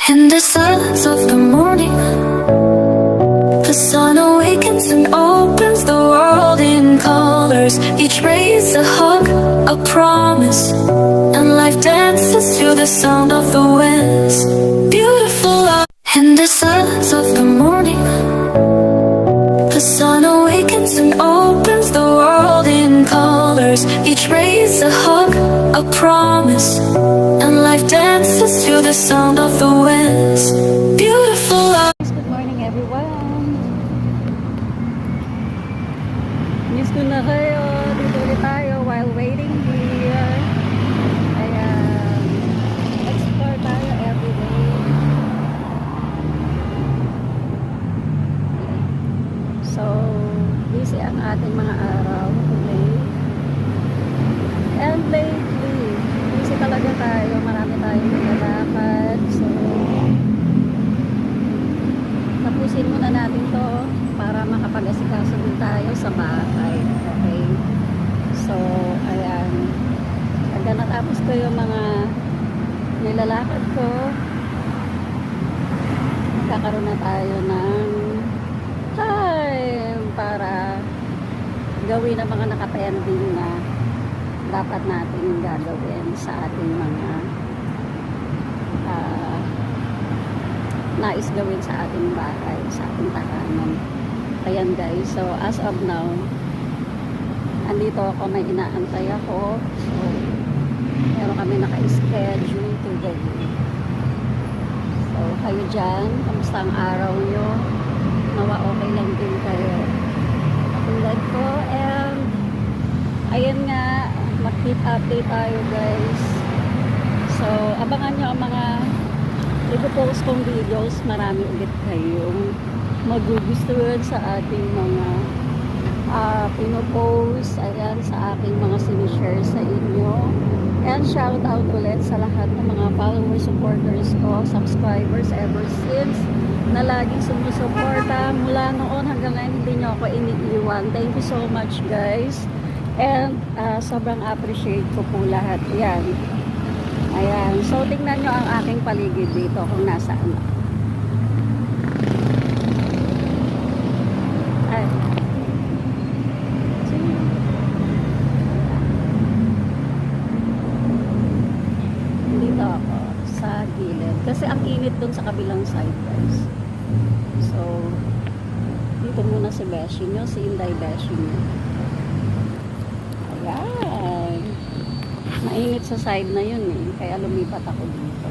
In the silence of the morning, the sun awakens and opens the world in colors. Each ray is a hug, a promise, and life dances to the sound of the winds. Beautiful love. In the silence of the morning, the sun awakens and opens the world in colors. Each ray is a hug, a promise, and life dances to the sound of the winds. Beautiful love. Good morning everyone. Miss ko na kayo. Dito ulit tayo while waiting here. Ayan. Explore tayo everyday. So, busy ang ating mga araw today. And lately, busy talaga tayo. Marami tayong naglalakad. So, tapusin muna natin to para makapag-asikaso din tayo sa bahay. Okay? So, ayan. Pagka natapos ko yung mga nilalakad ko, magkakaroon na tayo ng time para gawin ang mga nakapending na dapat natin gagawin sa ating mga nais gawin sa ating bahay, sa ating tahanan. Ayan guys, so as of now, andito ako, may inaantay ako. So, meron kami naka-schedule to gawin. So, kayo dyan, kamusta ang araw nyo? Nawa okay lang din kayo. Tulad ko, and ayan nga, mag-keep update tayo guys. So, abangan nyo ang mga ipo-post kong videos. Marami ulit kayong magugustuhan sa ating mga pinopost. Ayan, sa aking mga sinishare sa inyo. And shout out ulit sa lahat ng mga followers, supporters ko, subscribers ever since na laging sumusuporta mula noon hanggang ngayon. Hindi nyo ako iniiwan. Thank you so much guys. And sobrang appreciate ko po lahat yan. Ayan. So, tingnan nyo ang aking paligid dito kung nasaan. Ay. Dito ako sa gilid. Kasi ang init dun sa kabilang side, guys. So, dito muna si Beshi nyo, si Inday Beshi nyo. Ayan. Mainit sa side na yun eh. Kaya lumipat ako dito.